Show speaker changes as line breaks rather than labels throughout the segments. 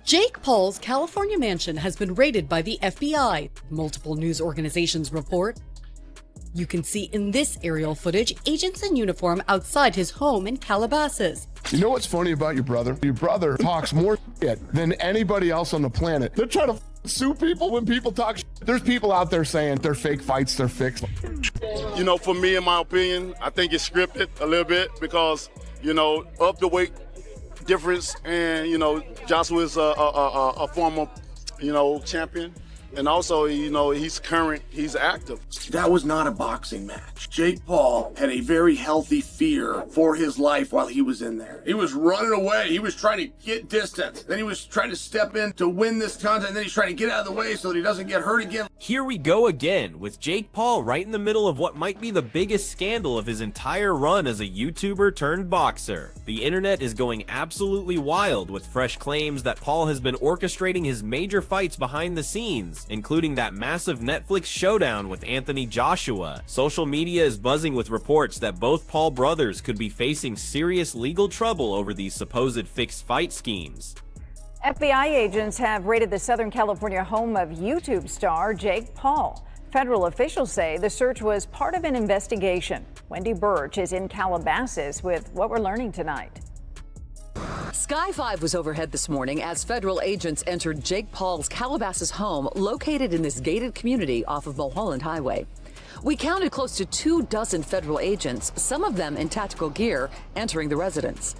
Jake Paul's California mansion has been raided by the FBI, multiple news organizations report. You can see in this aerial footage agents in uniform outside his home in Calabasas.
You know what's funny about your brother? Your brother talks more shit than anybody else on the planet. They're trying to sue people when people talk shit. There's people out there saying they're fake fights, they're fixed.
You know, for me, in my opinion, I think it's scripted a little bit because, you know, of the weight difference, and, you know, Joshua's a former, you know, champion. And also, you know, he's current, he's active.
That was not a boxing match. Jake Paul had a very healthy fear for his life while he was in there. He was running away. He was trying to get distance. Then he was trying to step in to win this contest. And then he's trying to get out of the way so that he doesn't get hurt again.
Here we go again, with Jake Paul right in the middle of what might be the biggest scandal of his entire run as a YouTuber turned boxer. The internet is going absolutely wild with fresh claims that Paul has been orchestrating his major fights behind the scenes, including that massive Netflix showdown with Anthony Joshua. Social media is buzzing with reports that both Paul brothers could be facing serious legal trouble over these supposed fixed fight schemes.
FBI agents have raided the Southern California home of YouTube star Jake Paul. Federal officials say the search was part of an investigation. Wendy Birch is in Calabasas with what we're learning tonight.
Sky 5 was overhead this morning as federal agents entered Jake Paul's Calabasas home located in this gated community off of Mulholland Highway. We counted close to 24 federal agents, some of them in tactical gear, entering the residence.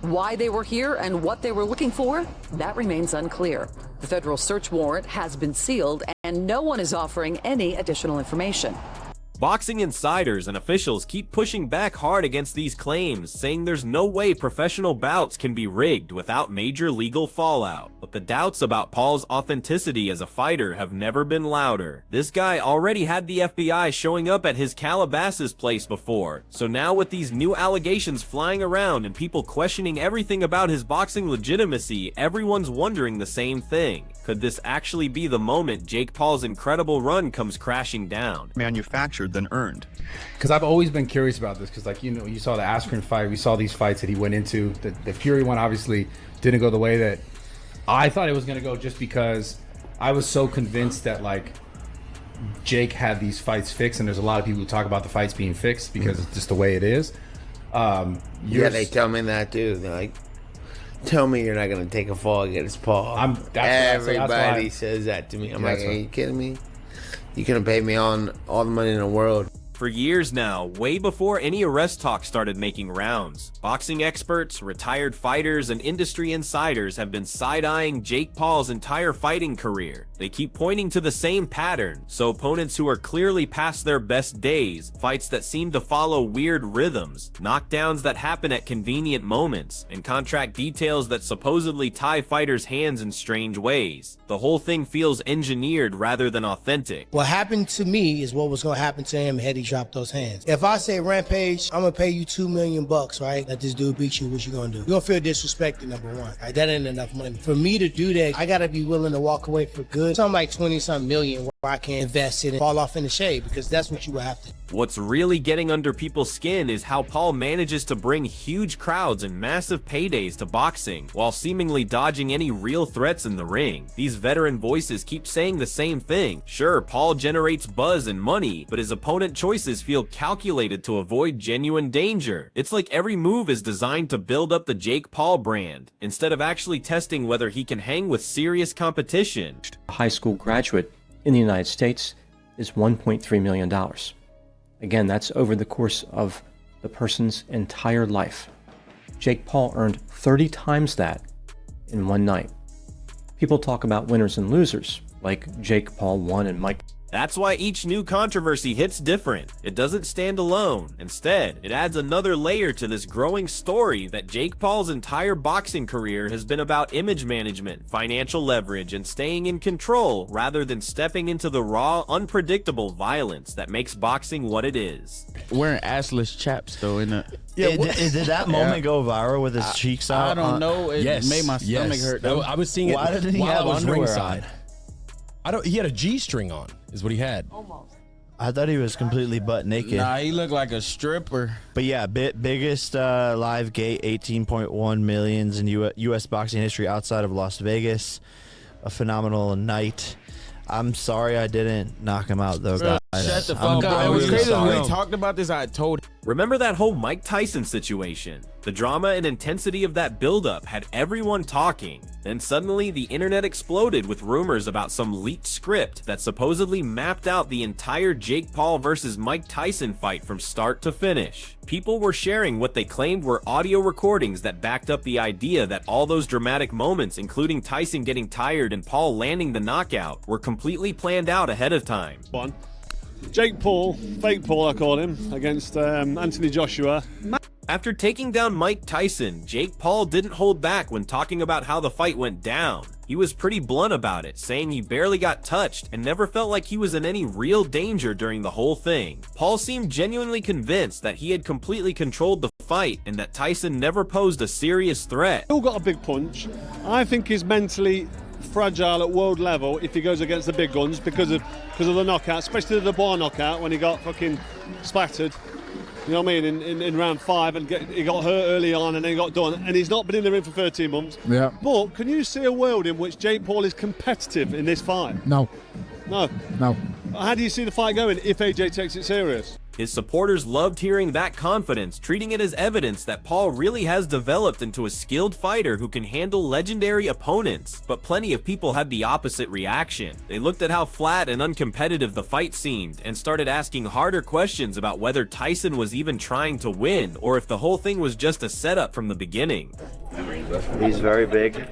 Why they were here and what they were looking for, that remains unclear. The federal search warrant has been sealed and no one is offering any additional information.
Boxing insiders and officials keep pushing back hard against these claims, saying there's no way professional bouts can be rigged without major legal fallout. But the doubts about Paul's authenticity as a fighter have never been louder. This guy already had the FBI showing up at his Calabasas place before, so now with these new allegations flying around and people questioning everything about his boxing legitimacy, everyone's wondering the same thing. Could this actually be the moment Jake Paul's incredible run comes crashing down?
Manufactured than earned.
Because I've always been curious about this, because, like, you know, you saw the Askren fight, we saw these fights that he went into. The Fury one obviously didn't go the way that I thought it was going to go, just because I was so convinced that, like, Jake had these fights fixed, and there's a lot of people who talk about the fights being fixed because it's just the way it is.
Yeah, they tell me that too. They're like, tell me you're not going to take a fall against Paul. Everybody says that to me. I'm like, are you kidding me? You could have paid me all the money in the world.
For years now, way before any arrest talk started making rounds, boxing experts, retired fighters, and industry insiders have been side-eyeing Jake Paul's entire fighting career. They keep pointing to the same pattern, so opponents who are clearly past their best days, fights that seem to follow weird rhythms, knockdowns that happen at convenient moments, and contract details that supposedly tie fighters' hands in strange ways. The whole thing feels engineered rather than authentic.
What happened to me is what was going to happen to him had he dropped those hands. If I say, Rampage, I'm going to pay you $2 million, right? Let this dude beat you, what you going to do? You're going to feel disrespected, number one. Right? That ain't enough money. For me to do that, I got to be willing to walk away for good. Something like 20-something million where I can invest it and fall off in the shade, because that's what you would have to do.
What's really getting under people's skin is how Paul manages to bring huge crowds and massive paydays to boxing, while seemingly dodging any real threats in the ring. These veteran voices keep saying the same thing. Sure, Paul generates buzz and money, but his opponent choices feel calculated to avoid genuine danger. It's like every move is designed to build up the Jake Paul brand, instead of actually testing whether he can hang with serious competition.
A high school graduate in the United States is $1.3 million. Again, that's over the course of the person's entire life. Jake Paul earned 30 times that in one night. People talk about winners and losers, like Jake Paul won and Mike.
That's why each new controversy hits different. It doesn't stand alone. Instead, it adds another layer to this growing story that Jake Paul's entire boxing career has been about image management, financial leverage, and staying in control rather than stepping into the raw, unpredictable violence that makes boxing what it is.
Wearing assless chaps though, in the
did that moment go viral with his cheeks out?
I don't know. It made my stomach hurt.
I was seeing it
didn't he
while
have
I was
underwear
ringside. He had a G-string on, is what he had.
Almost.
I thought he was completely butt naked.
Nah, he looked like a stripper.
But yeah, biggest live gate, 18.1 millions in U.S. boxing history outside of Las Vegas. A phenomenal night. I'm sorry I didn't knock him out, though, guys.
Shut the fuck up. It was crazy when we talked about this. I told him.
Remember that whole Mike Tyson situation? The drama and intensity of that buildup had everyone talking. Then suddenly the internet exploded with rumors about some leaked script that supposedly mapped out the entire Jake Paul versus Mike Tyson fight from start to finish. People were sharing what they claimed were audio recordings that backed up the idea that all those dramatic moments, including Tyson getting tired and Paul landing the knockout, were completely planned out ahead of time.
Jake Paul, fake Paul I call him, against Anthony Joshua.
After taking down Mike Tyson, Jake Paul didn't hold back when talking about how the fight went down. He was pretty blunt about it, saying he barely got touched and never felt like he was in any real danger during the whole thing. Paul seemed genuinely convinced that he had completely controlled the fight and that Tyson never posed a serious threat.
Still got a big punch. I think he's mentally fragile at world level if he goes against the big guns because of the knockout, especially the bar knockout when he got fucking splattered. You know what I mean? In round 5, and he got hurt early on and then got done. And he's not been in the ring for 13 months.
Yeah.
But can you see a world in which Jake Paul is competitive in this fight?
No.
No.
No.
How do you see the fight going if AJ takes it serious?
His supporters loved hearing that confidence, treating it as evidence that Paul really has developed into a skilled fighter who can handle legendary opponents. But plenty of people had the opposite reaction. They looked at how flat and uncompetitive the fight seemed and started asking harder questions about whether Tyson was even trying to win or if the whole thing was just a setup from the beginning.
He's very big.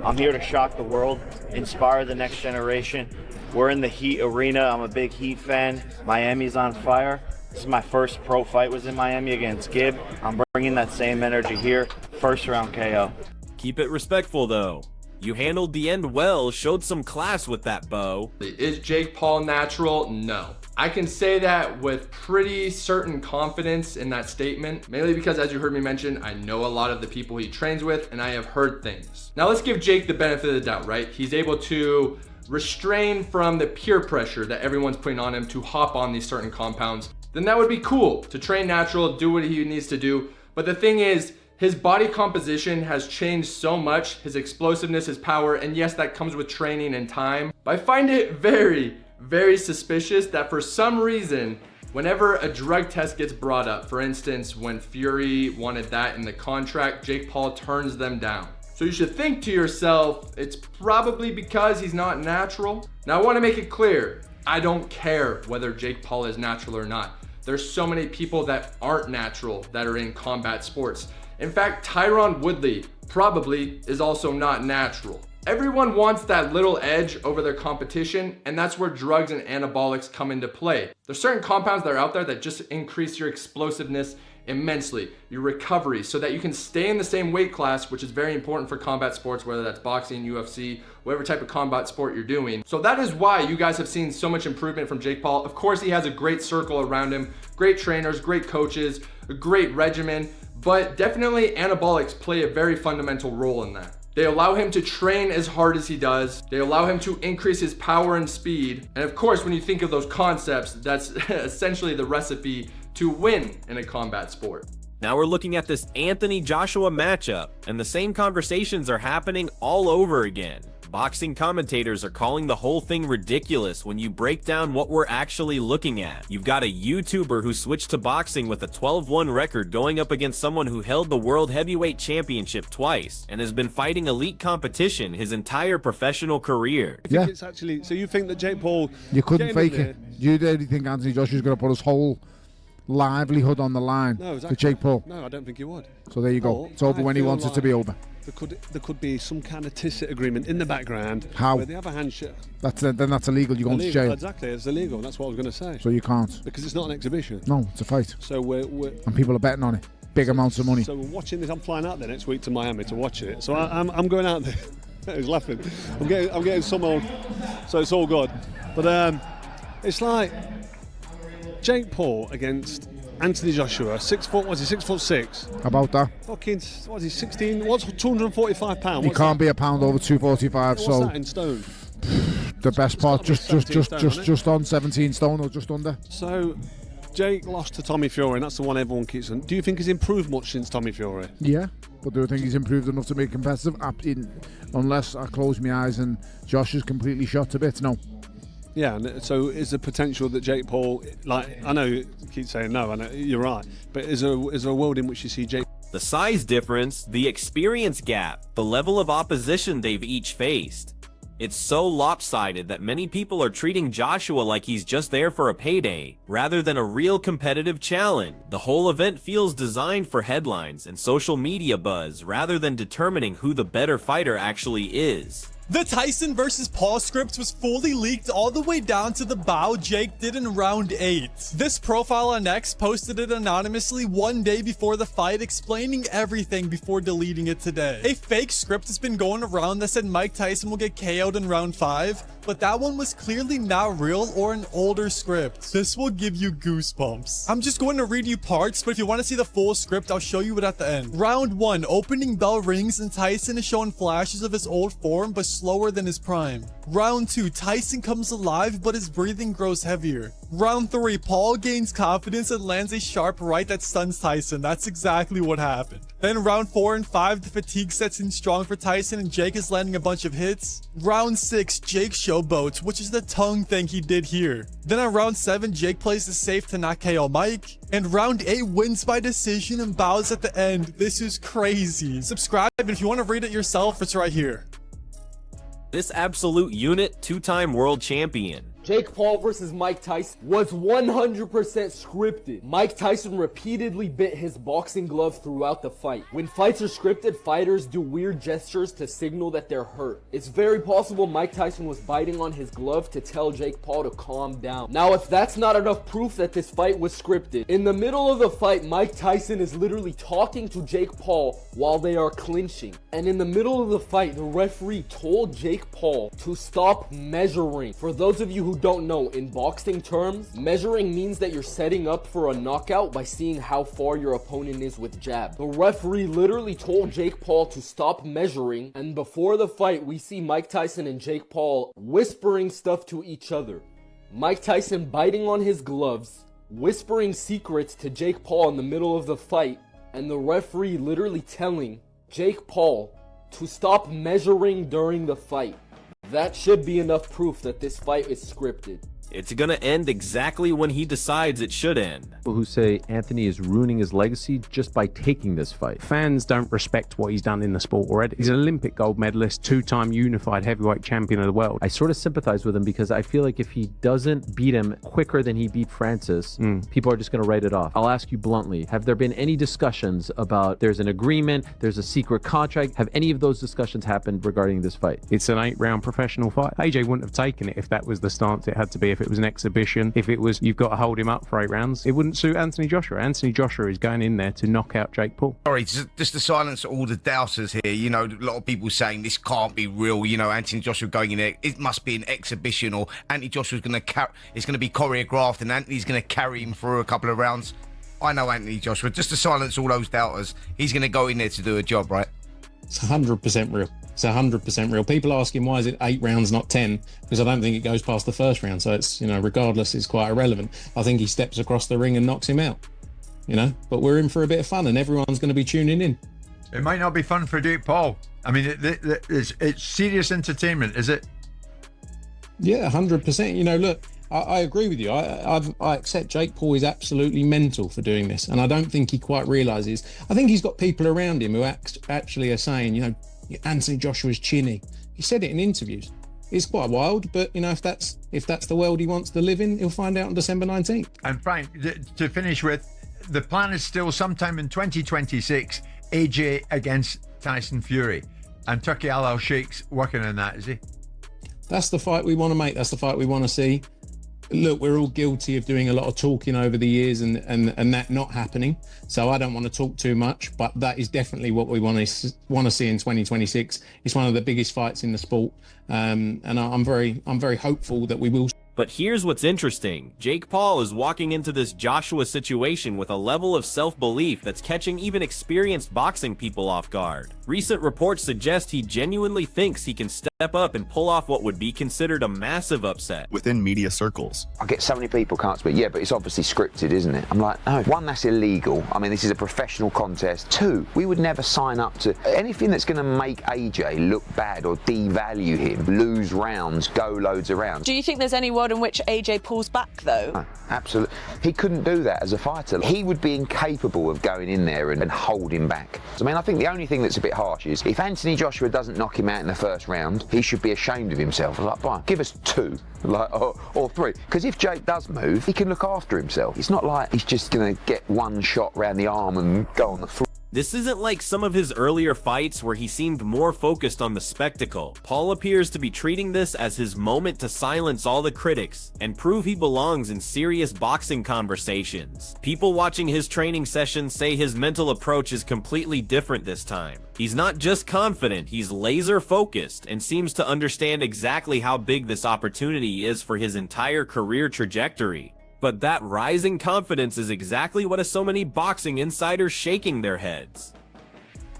I'm here to shock the world, inspire the next generation. We're in the Heat arena. I'm a big Heat fan. Miami's on fire. This is my first pro fight, was in Miami against Gibb. I'm bringing that same energy here. First round KO.
Keep it respectful though. You handled the end well, showed some class with that bow.
Is Jake Paul natural? No. I can say that with pretty certain confidence in that statement, mainly because, as you heard me mention, I know a lot of the people he trains with and I have heard things. Now let's give Jake the benefit of the doubt, right? He's able to restrain from the peer pressure that everyone's putting on him to hop on these certain compounds. Then that would be cool to train natural, do what he needs to do. But the thing is, his body composition has changed so much, his explosiveness, his power, and yes, that comes with training and time. But I find it very, very suspicious that for some reason, whenever a drug test gets brought up, for instance, when Fury wanted that in the contract, Jake Paul turns them down. So you should think to yourself, it's probably because he's not natural. Now I want to make it clear, I don't care whether Jake Paul is natural or not. There's so many people that aren't natural that are in combat sports. In fact, Tyron Woodley probably is also not natural. Everyone wants that little edge over their competition, and that's where drugs and anabolics come into play. There's certain compounds that are out there that just increase your explosiveness immensely, your recovery, so that you can stay in the same weight class, which is very important for combat sports, whether that's boxing, UFC, whatever type of combat sport you're doing. So that is why you guys have seen so much improvement from Jake Paul. Of course, he has a great circle around him, great trainers, great coaches, a great regimen, but definitely anabolics play a very fundamental role in that. They allow him to train as hard as he does. They allow him to increase his power and speed. And of course, when you think of those concepts, that's essentially the recipe to win in a combat sport.
Now we're looking at this Anthony Joshua matchup, and the same conversations are happening all over again. Boxing commentators are calling the whole thing ridiculous when you break down what we're actually looking at. You've got a YouTuber who switched to boxing with a 12-1 record going up against someone who held the World Heavyweight Championship twice and has been fighting elite competition his entire professional career.
Yeah. It's actually, so you think that Jake Paul...
You couldn't fake it. You really think Anthony Joshua's going to put his whole livelihood on the line for Jake Paul?
No, I don't think he would.
So there you go. It's over when he wants it to be over.
There could be some kind of tacit agreement in the background.
How?
Where they have a handshake.
Then that's illegal. You're going to jail.
Exactly, it's illegal. That's what I was going to say.
So you can't.
Because it's not an exhibition.
No, it's a fight.
So we're
and people are betting on it. Big amounts of money.
So we're watching this. I'm flying out there next week to Miami to watch it. So I'm going out there. He's laughing. I'm getting some old. So it's all good. But it's like Jake Paul against Anthony Joshua, 6 foot, was he 6'6"?
About that.
Fucking, what is he, 16? What's 245 pounds?
He can't be a pound over 245.
What's
so
that in stone?
the best part, just on 17 stone or just under.
So, Jake lost to Tommy Fury, and that's the one everyone keeps on. Do you think he's improved much since Tommy Fury?
Yeah, but do I think he's improved enough to make competitive? Unless I close my eyes and Josh is completely shot to bits, no.
Yeah, and so is the potential that Jake Paul, like, I know you keep saying no, I know you're right, but is there a world in which you see Jake?
The size difference, the experience gap, the level of opposition they've each faced. It's so lopsided that many people are treating Joshua like he's just there for a payday, rather than a real competitive challenge. The whole event feels designed for headlines and social media buzz, rather than determining who the better fighter actually is.
The Tyson versus Paul script was fully leaked all the way down to the bow Jake did in round 8. This profile on X posted it anonymously one day before the fight, explaining everything before deleting it today. A fake script has been going around that said Mike Tyson will get KO'd in round 5, but that one was clearly not real or an older script. This will give you goosebumps. I'm just going to read you parts, but if you want to see the full script, I'll show you it at the end. Round 1, opening bell rings and Tyson is showing flashes of his old form, but slower than his prime. Round 2, Tyson comes alive, but his breathing grows heavier. Round 3, Paul gains confidence and lands a sharp right that stuns Tyson. That's exactly what happened. Then round 4 and 5, the fatigue sets in strong for Tyson and Jake is landing a bunch of hits. Round 6, Jake showboats, which is the tongue thing he did here. Then on round 7, Jake plays it safe to not KO Mike. And round 8 wins by decision and bows at the end. This is crazy. Subscribe, and if you want to read it yourself, it's right here.
This absolute unit, two-time world champion.
Jake Paul versus Mike Tyson was 100% scripted. Mike Tyson repeatedly bit his boxing glove throughout the fight. When fights are scripted, fighters do weird gestures to signal that they're hurt. It's very possible Mike Tyson was biting on his glove to tell Jake Paul to calm down. Now, if that's not enough proof that this fight was scripted, in the middle of the fight, Mike Tyson is literally talking to Jake Paul while they are clinching. And in the middle of the fight, the referee told Jake Paul to stop measuring. For those of you who don't know, in boxing terms, measuring means that you're setting up for a knockout by seeing how far your opponent is with jab. The referee literally told Jake Paul to stop measuring, and before the fight, we see Mike Tyson and Jake Paul whispering stuff to each other. Mike Tyson biting on his gloves, whispering secrets to Jake Paul in the middle of the fight, and the referee literally telling Jake Paul to stop measuring during the fight. That should be enough proof that this fight is scripted.
It's gonna end exactly when he decides it should end.
People who say Anthony is ruining his legacy just by taking this fight. Fans don't respect what he's done in the sport already. He's an Olympic gold medalist, two-time unified heavyweight champion of the world. I sort of sympathize with him because I feel like if he doesn't beat him quicker than he beat Francis, people are just gonna write it off. I'll ask you bluntly, have there been any discussions about there's an agreement, there's a secret contract? Have any of those discussions happened regarding this fight?
It's an 8-round professional fight. AJ wouldn't have taken it if that was the stance it had to be. If it was an exhibition, if it was you've got to hold him up for 8 rounds, it wouldn't suit Anthony Joshua. Anthony Joshua is going in there to knock out Jake Paul.
Sorry, just to silence all the doubters here. You know, a lot of people saying this can't be real. You know, Anthony Joshua going in there, it must be an exhibition, or Anthony Joshua's going to it's going to be choreographed and Anthony's going to carry him through a couple of rounds. I know Anthony Joshua. Just to silence all those doubters, he's going to go in there to do a job, right?
It's 100% real. It's 100% real. People asking why is it 8 rounds, not 10? Because I don't think it goes past the first round. So it's, you know, regardless, it's quite irrelevant. I think he steps across the ring and knocks him out, you know, but we're in for a bit of fun and everyone's going to be tuning in.
It might not be fun for Jake Paul. I mean, it's serious entertainment, is it?
Yeah, 100%. You know, look, I agree with you. I accept Jake Paul is absolutely mental for doing this. And I don't think he quite realizes. I think he's got people around him who actually are saying, you know, Anthony Joshua's chinny. He said it in interviews. It's quite wild, but you know, if that's the world he wants to live in, he'll find out on December 19th.
And Frank, to finish with, the plan is still sometime in 2026, AJ against Tyson Fury, and Turki Al-Sheikh's working on that, is he?
That's the fight we want to make. That's the fight we want to see. Look, we're all guilty of doing a lot of talking over the years and that not happening. So I don't want to talk too much, but that is definitely what we want to see in 2026. It's one of the biggest fights in the sport, and I'm very hopeful that we will.
But here's what's interesting. Jake Paul is walking into this Joshua situation with a level of self-belief that's catching even experienced boxing people off guard. Recent reports suggest he genuinely thinks he can step up and pull off what would be considered a massive upset
within media circles.
I get so many people can't speak. Yeah, but it's obviously scripted, isn't it? I'm like, no. One, that's illegal. I mean, this is a professional contest. Two, we would never sign up to anything that's going to make AJ look bad or devalue him, lose rounds, go loads of rounds.
Do you think there's any world in which AJ pulls back, though?
No, absolutely. He couldn't do that as a fighter. He would be incapable of going in there and holding back. I mean, I think the only thing that's a bit harsh is if Anthony Joshua doesn't knock him out in the first round, he should be ashamed of himself. Like, fine, give us 2, or 3. Because if Jake does move, he can look after himself. It's not like he's just going to get one shot round the arm and go on the floor.
This isn't like some of his earlier fights where he seemed more focused on the spectacle. Paul appears to be treating this as his moment to silence all the critics and prove he belongs in serious boxing conversations. People watching his training sessions say his mental approach is completely different this time. He's not just confident, he's laser focused and seems to understand exactly how big this opportunity is for his entire career trajectory. But that rising confidence is exactly what has so many boxing insiders shaking their heads.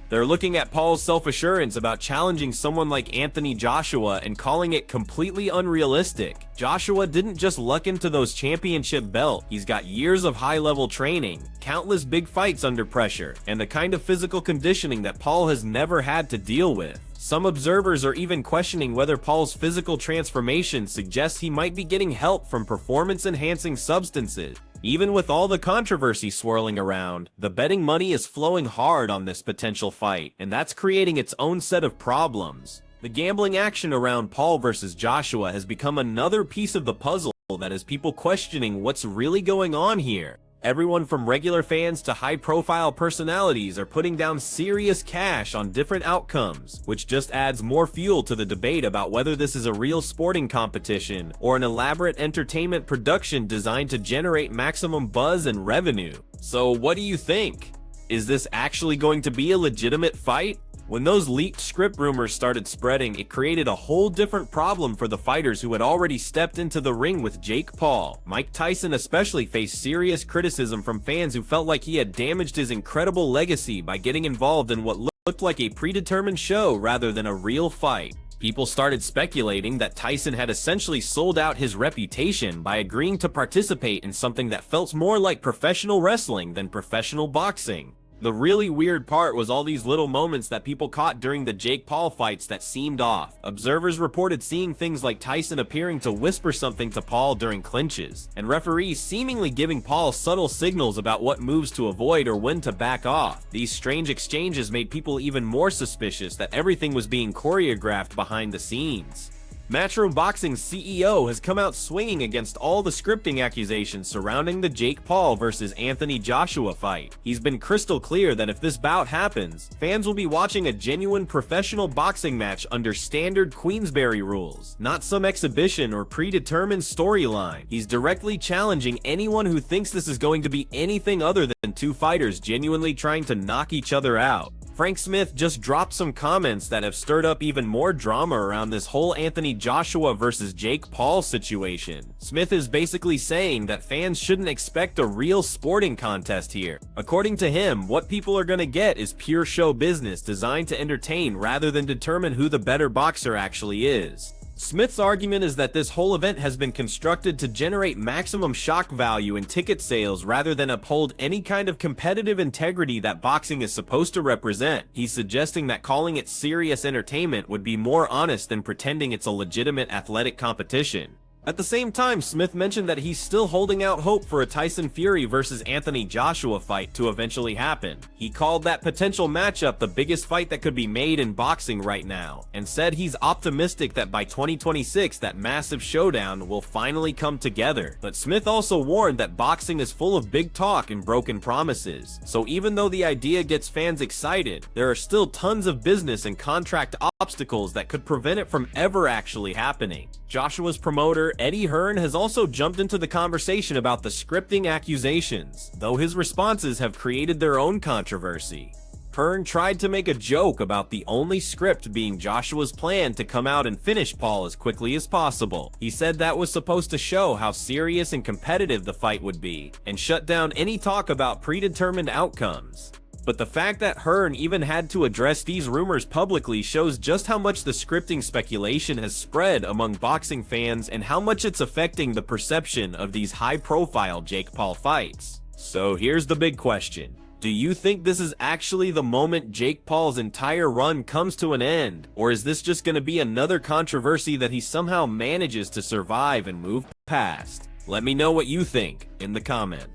They're looking at Paul's self-assurance about challenging someone like Anthony Joshua and calling it completely unrealistic. Joshua didn't just luck into those championship belts. He's got years of high-level training, countless big fights under pressure, and the kind of physical conditioning that Paul has never had to deal with. Some observers are even questioning whether Paul's physical transformation suggests he might be getting help from performance-enhancing substances. Even with all the controversy swirling around, the betting money is flowing hard on this potential fight, and that's creating its own set of problems. The gambling action around Paul versus Joshua has become another piece of the puzzle that has people questioning what's really going on here. Everyone from regular fans to high-profile personalities are putting down serious cash on different outcomes, which just adds more fuel to the debate about whether this is a real sporting competition or an elaborate entertainment production designed to generate maximum buzz and revenue. So what do you think? Is this actually going to be a legitimate fight? When those leaked script rumors started spreading, it created a whole different problem for the fighters who had already stepped into the ring with Jake Paul. Mike Tyson especially faced serious criticism from fans who felt like he had damaged his incredible legacy by getting involved in what looked like a predetermined show rather than a real fight. People started speculating that Tyson had essentially sold out his reputation by agreeing to participate in something that felt more like professional wrestling than professional boxing. The really weird part was all these little moments that people caught during the Jake Paul fights that seemed off. Observers reported seeing things like Tyson appearing to whisper something to Paul during clinches, and referees seemingly giving Paul subtle signals about what moves to avoid or when to back off. These strange exchanges made people even more suspicious that everything was being choreographed behind the scenes. Matchroom Boxing's CEO has come out swinging against all the scripting accusations surrounding the Jake Paul versus Anthony Joshua fight. He's been crystal clear that if this bout happens, fans will be watching a genuine professional boxing match under standard Queensberry rules, not some exhibition or predetermined storyline. He's directly challenging anyone who thinks this is going to be anything other than two fighters genuinely trying to knock each other out. Frank Smith just dropped some comments that have stirred up even more drama around this whole Anthony Joshua versus Jake Paul situation. Smith is basically saying that fans shouldn't expect a real sporting contest here. According to him, what people are gonna get is pure show business designed to entertain rather than determine who the better boxer actually is. Smith's argument is that this whole event has been constructed to generate maximum shock value in ticket sales rather than uphold any kind of competitive integrity that boxing is supposed to represent. He's suggesting that calling it serious entertainment would be more honest than pretending it's a legitimate athletic competition. At the same time, Smith mentioned that he's still holding out hope for a Tyson Fury versus Anthony Joshua fight to eventually happen. He called that potential matchup the biggest fight that could be made in boxing right now, and said he's optimistic that by 2026 that massive showdown will finally come together. But Smith also warned that boxing is full of big talk and broken promises, so even though the idea gets fans excited, there are still tons of business and contract obstacles that could prevent it from ever actually happening. Joshua's promoter, Eddie Hearn, has also jumped into the conversation about the scripting accusations, though his responses have created their own controversy. Hearn tried to make a joke about the only script being Joshua's plan to come out and finish Paul as quickly as possible. He said that was supposed to show how serious and competitive the fight would be, and shut down any talk about predetermined outcomes. But the fact that Hearn even had to address these rumors publicly shows just how much the scripting speculation has spread among boxing fans and how much it's affecting the perception of these high-profile Jake Paul fights. So here's the big question. Do you think this is actually the moment Jake Paul's entire run comes to an end? Or is this just going to be another controversy that he somehow manages to survive and move past? Let me know what you think in the comments.